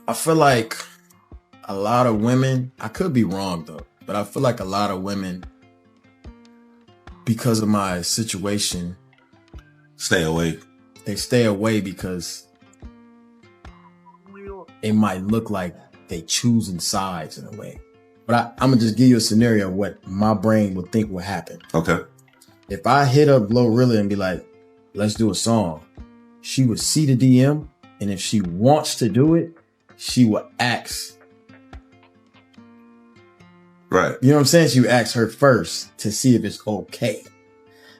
I feel like a lot of women, I could be wrong though, but I feel like a lot of women, because of my situation, stay away. They stay away because it might look like they choosing sides in a way. But I'm gonna just give you a scenario of what my brain would think would happen. Okay. If I hit up Glorilla and be like, let's do a song, she would see the DM, and if she wants to do it, she would ask. Right. You know what I'm saying? She would ask her first to see if it's okay.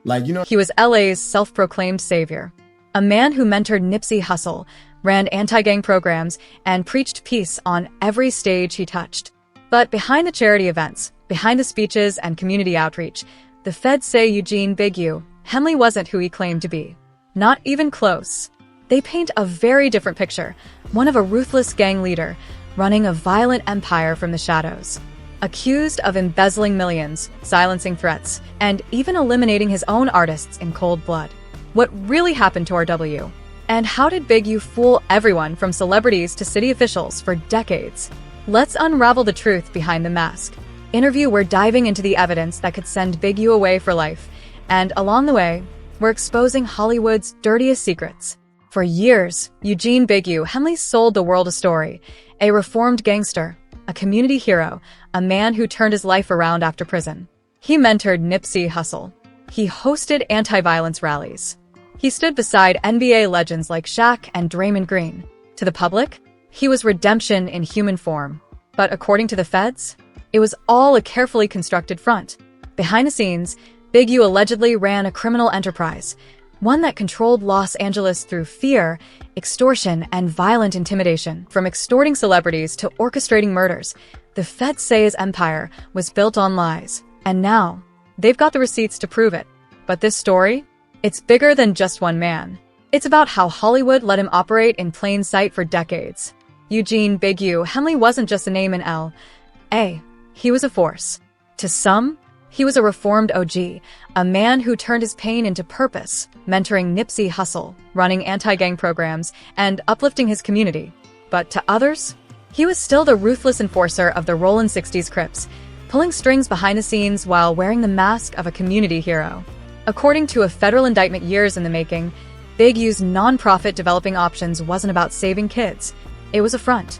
Like, you know. He was LA's self-proclaimed savior. A man who mentored Nipsey Hussle, ran anti-gang programs, and preached peace on every stage he touched. But behind the charity events, behind the speeches and community outreach, the feds say Eugene Big U Henley wasn't who he claimed to be. Not even close. They paint a very different picture, one of a ruthless gang leader, running a violent empire from the shadows. Accused of embezzling millions, silencing threats, and even eliminating his own artists in cold blood. What really happened to RW? And how did Big U fool everyone from celebrities to city officials for decades? Let's unravel the truth behind the mask. Interview, we're diving into the evidence that could send Big U away for life. And along the way, we're exposing Hollywood's dirtiest secrets. For years, Eugene Big U Henley sold the world a story. A reformed gangster, a community hero, a man who turned his life around after prison. He mentored Nipsey Hussle. He hosted anti-violence rallies. He stood beside NBA legends like Shaq and Draymond Green. To the public, he was redemption in human form. But according to the feds, it was all a carefully constructed front. Behind the scenes, Big U allegedly ran a criminal enterprise, one that controlled Los Angeles through fear, extortion, and violent intimidation. From extorting celebrities to orchestrating murders, the feds say his empire was built on lies. And now, they've got the receipts to prove it. But this story? It's bigger than just one man. It's about how Hollywood let him operate in plain sight for decades. Eugene Big U Henley wasn't just a name in L.A. He was a force. To some, he was a reformed OG, a man who turned his pain into purpose, mentoring Nipsey Hussle, running anti-gang programs, and uplifting his community. But to others, he was still the ruthless enforcer of the Rollin' 60s Crips, pulling strings behind the scenes while wearing the mask of a community hero. According to a federal indictment years in the making, Big U's nonprofit Developing Options wasn't about saving kids. It was a front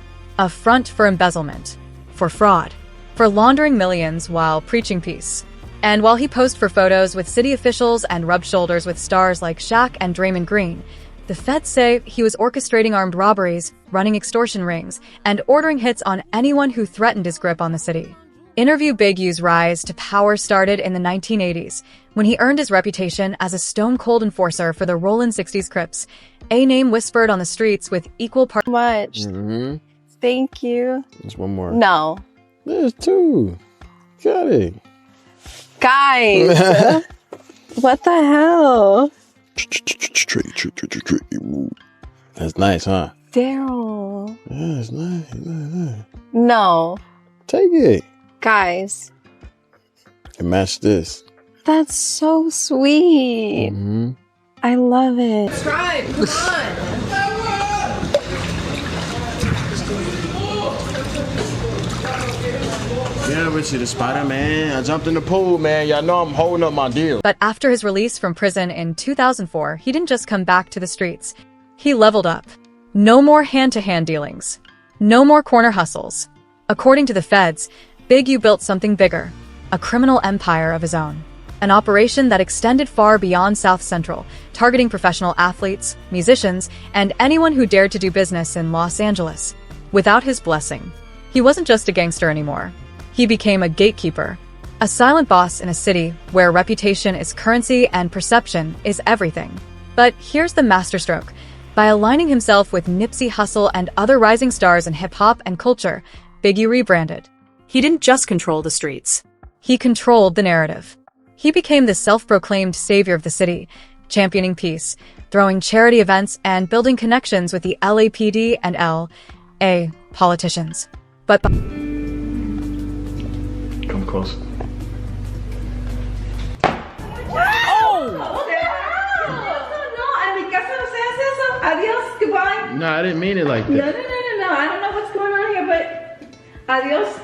for embezzlement, for fraud, for laundering millions while preaching peace. And while he posed for photos with city officials and rubbed shoulders with stars like Shaq and Draymond Green, the feds say he was orchestrating armed robberies, running extortion rings, and ordering hits on anyone who threatened his grip on the city. Interview Big U's rise to power started in the 1980s, when he earned his reputation as a stone-cold enforcer for the Rollin' 60s Crips, a name whispered on the streets with equal part. Much. Thank you. There's one more. No. There's two. Got it. Guys. What the hell? That's nice, huh? Daryl. Yeah, it's nice. No. Take it. Guys. And match this. That's so sweet. I love it. Subscribe, come on. Yeah, Richie, the Spider-Man. I jumped in the pool, man. Y'all know I'm holding up my deal. But after his release from prison in 2004, he didn't just come back to the streets. He leveled up. No more hand-to-hand dealings. No more corner hustles. According to the feds, Big U built something bigger, a criminal empire of his own. An operation that extended far beyond South Central, targeting professional athletes, musicians, and anyone who dared to do business in Los Angeles. Without his blessing, he wasn't just a gangster anymore. He became a gatekeeper, a silent boss in a city where reputation is currency and perception is everything. But here's the masterstroke. By aligning himself with Nipsey Hussle and other rising stars in hip-hop and culture, Big U rebranded. He didn't just control the streets. He controlled the narrative. He became the self-proclaimed savior of the city, championing peace, throwing charity events, and building connections with the LAPD and L.A. politicians. But Come close. No, en mi casa no se hace eso. Adiós, goodbye. No, I didn't mean it like that. No. I don't know what's going on here, but adios.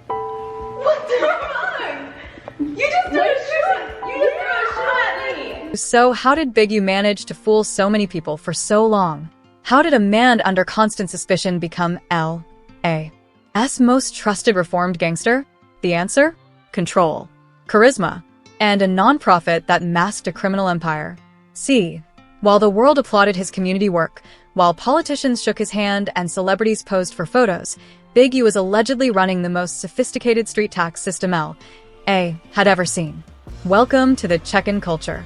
What's wrong? You just threw a shot. You just threw a shot at me. So how did Big U manage to fool so many people for so long? How did a man under constant suspicion become L.A.'s most trusted reformed gangster? The answer? Control, charisma, and a non-profit that masked a criminal empire. See, while the world applauded his community work, while politicians shook his hand and celebrities posed for photos, Big U was allegedly running the most sophisticated street tax system L.A. had ever seen. Welcome to the check-in culture.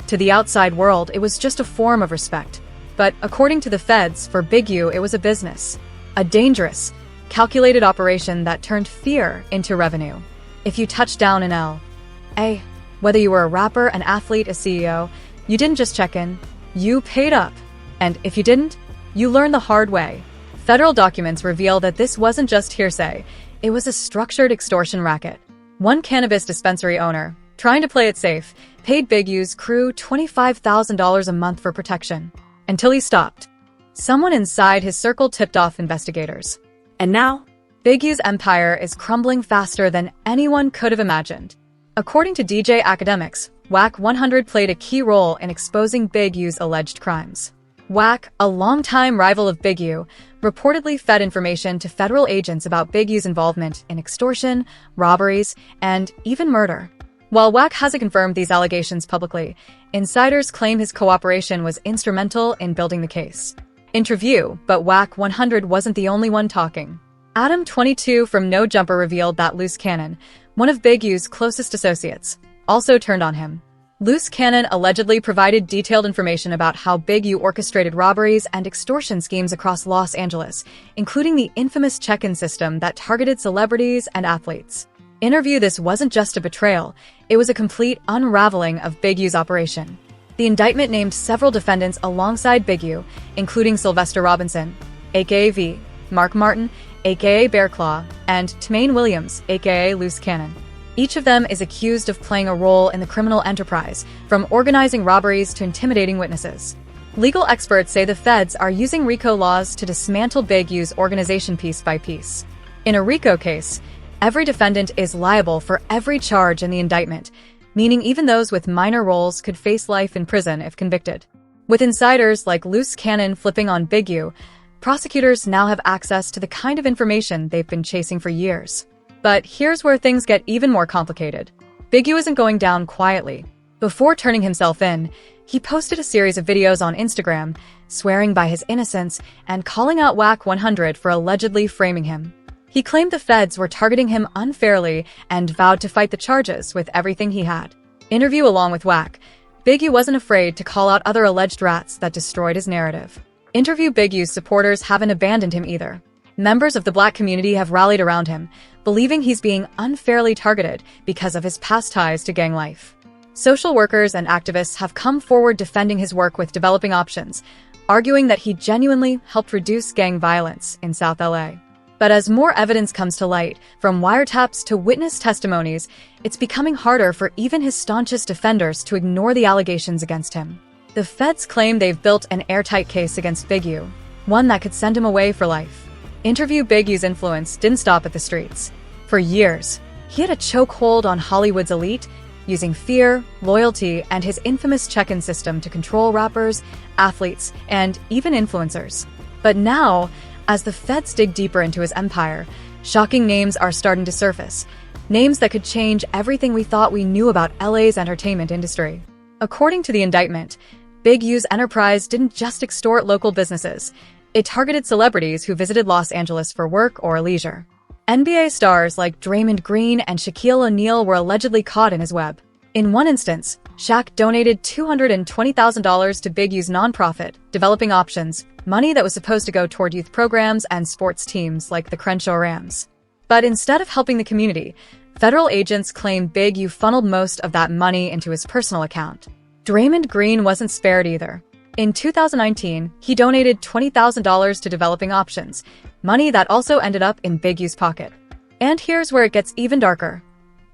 To the outside world, it was just a form of respect. But according to the feds, for Big U, it was a business. A dangerous, calculated operation that turned fear into revenue. If you touched down in L.A., whether you were a rapper, an athlete, a CEO, you didn't just check in, you paid up. And if you didn't, you learned the hard way. Federal documents reveal that this wasn't just hearsay, it was a structured extortion racket. One cannabis dispensary owner, trying to play it safe, paid Big U's crew $25,000 a month for protection. Until he stopped. Someone inside his circle tipped off investigators. And now, Big U's empire is crumbling faster than anyone could have imagined. According to DJ academics, WAC 100 played a key role in exposing Big U's alleged crimes. WAC, a longtime rival of Big U, reportedly fed information to federal agents about Big U's involvement in extortion, robberies, and even murder. While WAC hasn't confirmed these allegations publicly, insiders claim his cooperation was instrumental in building the case. Interview, but WAC 100 wasn't the only one talking. Adam 22 from No Jumper revealed that Loose Cannon, one of Big U's closest associates, also turned on him. Loose Cannon allegedly provided detailed information about how Big U orchestrated robberies and extortion schemes across Los Angeles, including the infamous check-in system that targeted celebrities and athletes. Interview, this wasn't just a betrayal, it was a complete unraveling of Big U's operation. The indictment named several defendants alongside Big U, including Sylvester Robinson, aka V, Mark Martin, aka Bear Claw, and Tamaine Williams, aka Loose Cannon. Each of them is accused of playing a role in the criminal enterprise, from organizing robberies to intimidating witnesses. Legal experts say the feds are using RICO laws to dismantle Big U's organization piece by piece. In a RICO case, every defendant is liable for every charge in the indictment, meaning even those with minor roles could face life in prison if convicted. With insiders like Loose Cannon flipping on Big U, prosecutors now have access to the kind of information they've been chasing for years. But here's where things get even more complicated. Big U isn't going down quietly. Before turning himself in, he posted a series of videos on Instagram, swearing by his innocence and calling out WAC 100 for allegedly framing him. He claimed the feds were targeting him unfairly and vowed to fight the charges with everything he had. Interview, along with WAC, Big U wasn't afraid to call out other alleged rats that destroyed his narrative. Interview, Big U's supporters haven't abandoned him either. Members of the Black community have rallied around him, believing he's being unfairly targeted because of his past ties to gang life. Social workers and activists have come forward defending his work with Developing Options, arguing that he genuinely helped reduce gang violence in South LA. But as more evidence comes to light, from wiretaps to witness testimonies, it's becoming harder for even his staunchest defenders to ignore the allegations against him. The feds claim they've built an airtight case against Big U, one that could send him away for life. Interview, Big U's influence didn't stop at the streets. For years, he had a chokehold on Hollywood's elite, using fear, loyalty, and his infamous check-in system to control rappers, athletes, and even influencers. But now, as the feds dig deeper into his empire, shocking names are starting to surface. Names that could change everything we thought we knew about LA's entertainment industry. According to the indictment, Big U's enterprise didn't just extort local businesses. It targeted celebrities who visited Los Angeles for work or leisure. NBA stars like Draymond Green and Shaquille O'Neal were allegedly caught in his web. In one instance, Shaq donated $220,000 to Big U's nonprofit, Developing Options, money that was supposed to go toward youth programs and sports teams like the Crenshaw Rams. But instead of helping the community, federal agents claim Big U funneled most of that money into his personal account. Draymond Green wasn't spared either. In 2019, he donated $20,000 to Developing Options, money that also ended up in Big U's pocket. And here's where it gets even darker.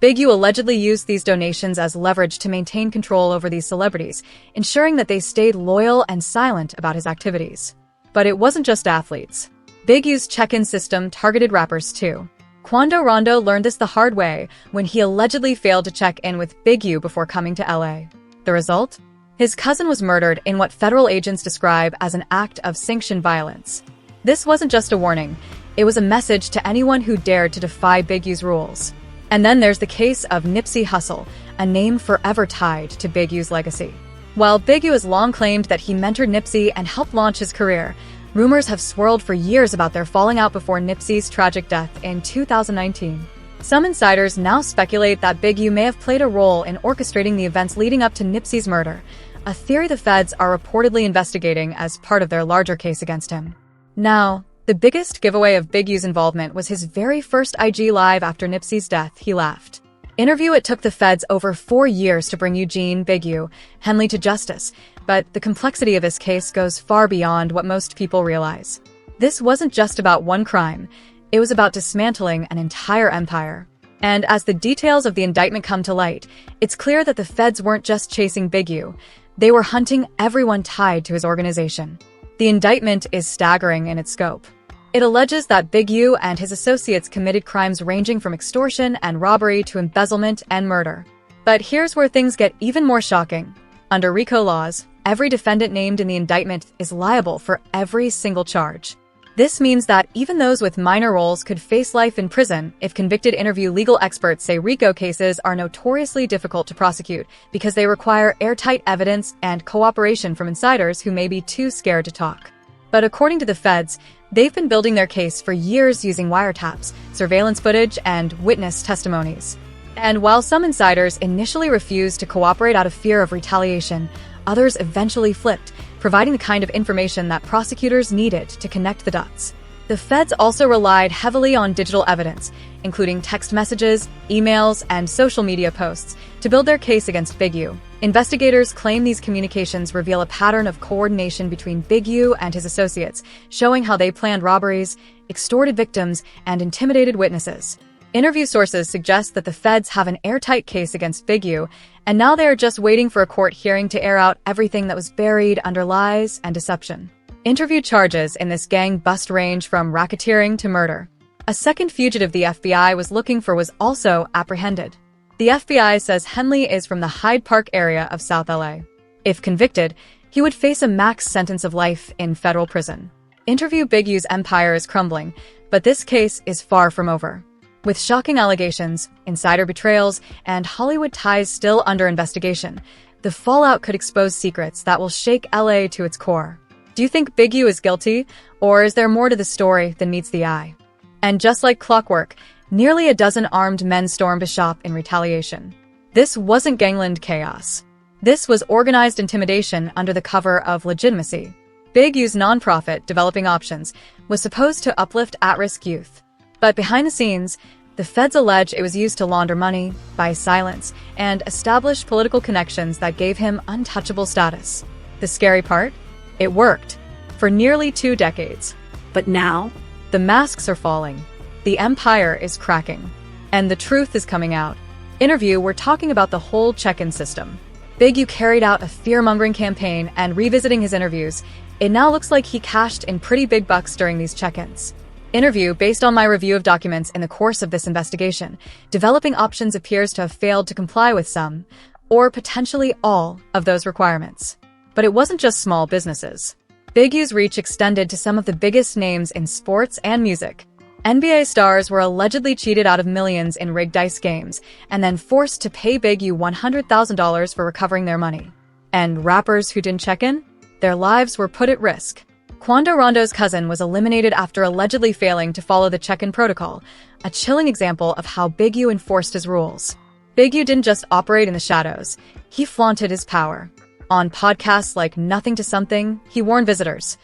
Big U allegedly used these donations as leverage to maintain control over these celebrities, ensuring that they stayed loyal and silent about his activities. But it wasn't just athletes. Big U's check-in system targeted rappers too. Quando Rondo learned this the hard way when he allegedly failed to check in with Big U before coming to LA. The result? His cousin was murdered in what federal agents describe as an act of sanctioned violence. This wasn't just a warning, it was a message to anyone who dared to defy Big U's rules. And then there's the case of Nipsey Hussle, a name forever tied to Big U's legacy. While Big U has long claimed that he mentored Nipsey and helped launch his career, rumors have swirled for years about their falling out before Nipsey's tragic death in 2019. Some insiders now speculate that Big U may have played a role in orchestrating the events leading up to Nipsey's murder, a theory the feds are reportedly investigating as part of their larger case against him. Now, the biggest giveaway of Big U's involvement was his very first IG Live after Nipsey's death. He laughed. Interview: It took the feds over 4 years to bring Eugene Big U Henley to justice, but the complexity of this case goes far beyond what most people realize. This wasn't just about one crime, it was about dismantling an entire empire. And as the details of the indictment come to light, it's clear that the feds weren't just chasing Big U, they were hunting everyone tied to his organization. The indictment is staggering in its scope. It alleges that Big U and his associates committed crimes ranging from extortion and robbery to embezzlement and murder. But here's where things get even more shocking. Under RICO laws, every defendant named in the indictment is liable for every single charge. This means that even those with minor roles could face life in prison if convicted. Interview: Legal experts say RICO cases are notoriously difficult to prosecute because they require airtight evidence and cooperation from insiders who may be too scared to talk. But according to the feds, they've been building their case for years using wiretaps, surveillance footage, and witness testimonies. And while some insiders initially refused to cooperate out of fear of retaliation, others eventually flipped, providing the kind of information that prosecutors needed to connect the dots. The feds also relied heavily on digital evidence, including text messages, emails, and social media posts, to build their case against Big U. Investigators claim these communications reveal a pattern of coordination between Big U and his associates, showing how they planned robberies, extorted victims, and intimidated witnesses. Interview sources suggest that the feds have an airtight case against Big U, and now they are just waiting for a court hearing to air out everything that was buried under lies and deception. Interview: Charges in this gang bust range from racketeering to murder. A second fugitive the FBI was looking for was also apprehended. The FBI says Henley is from the Hyde Park area of South LA. If convicted, he would face a max sentence of life in federal prison. Interview: Big U's empire is crumbling, but this case is far from over. With shocking allegations, insider betrayals, and Hollywood ties still under investigation, the fallout could expose secrets that will shake LA to its core. Do you think Big U is guilty, or is there more to the story than meets the eye? And just like clockwork, nearly a dozen armed men stormed a shop in retaliation. This wasn't gangland chaos. This was organized intimidation under the cover of legitimacy. Big U's nonprofit, Developing Options, was supposed to uplift at-risk youth. But behind the scenes, the feds allege it was used to launder money, buy silence, and establish political connections that gave him untouchable status. The scary part? It worked. For nearly 2 decades. But now, the masks are falling. The empire is cracking. And the truth is coming out. Interview: We're talking about the whole check-in system. Big U carried out a fear-mongering campaign, and revisiting his interviews, it now looks like he cashed in pretty big bucks during these check-ins. Interview: Based on my review of documents in the course of this investigation, Developing Options appears to have failed to comply with some, or potentially all, of those requirements. But it wasn't just small businesses. Big U's reach extended to some of the biggest names in sports and music. NBA stars were allegedly cheated out of millions in rigged dice games, and then forced to pay Big U $100,000 for recovering their money. And rappers who didn't check in? Their lives were put at risk. Quando Rondo's cousin was eliminated after allegedly failing to follow the check-in protocol, a chilling example of how Big U enforced his rules. Big U didn't just operate in the shadows, he flaunted his power. On podcasts like Nothing to Something, he warned visitors,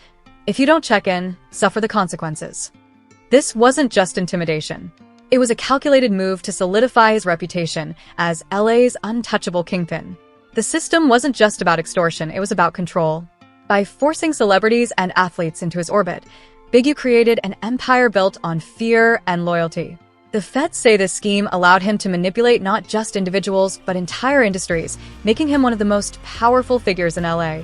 if you don't check in, suffer the consequences. This wasn't just intimidation. It was a calculated move to solidify his reputation as LA's untouchable kingpin. The system wasn't just about extortion, it was about control. By forcing celebrities and athletes into his orbit, Big U created an empire built on fear and loyalty. The feds say this scheme allowed him to manipulate not just individuals, but entire industries, making him one of the most powerful figures in LA.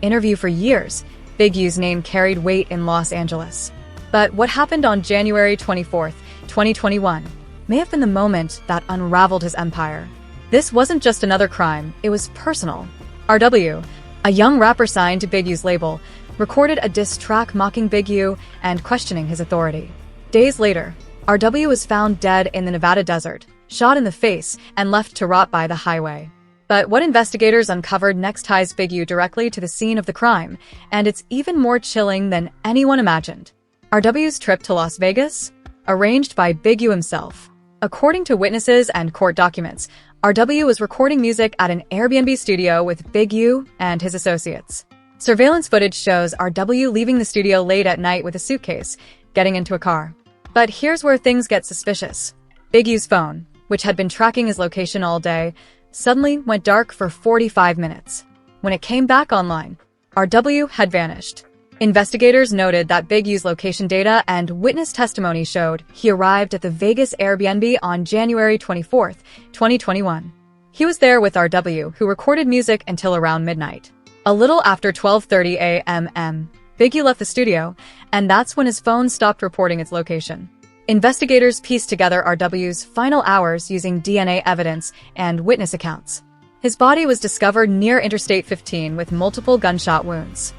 Interview: For years, Big U's name carried weight in Los Angeles. But what happened on January 24th, 2021, may have been the moment that unraveled his empire. This wasn't just another crime, it was personal. RW, a young rapper signed to Big U's label, recorded a diss track mocking Big U and questioning his authority. Days later, RW was found dead in the Nevada desert, shot in the face, and left to rot by the highway. But what investigators uncovered next ties Big U directly to the scene of the crime, and it's even more chilling than anyone imagined. RW's trip to Las Vegas? Arranged by Big U himself. According to witnesses and court documents, RW was recording music at an Airbnb studio with Big U and his associates. Surveillance footage shows RW leaving the studio late at night with a suitcase, getting into a car. But here's where things get suspicious. Big U's phone, which had been tracking his location all day, suddenly went dark for 45 minutes. When it came back online, RW had vanished. Investigators noted that Big U's location data and witness testimony showed he arrived at the Vegas Airbnb on January 24th, 2021. He was there with RW, who recorded music until around midnight. A little after 12:30 a.m., Big U left the studio, and that's when his phone stopped reporting its location. Investigators pieced together RW's final hours using DNA evidence and witness accounts. His body was discovered near Interstate 15 with multiple gunshot wounds.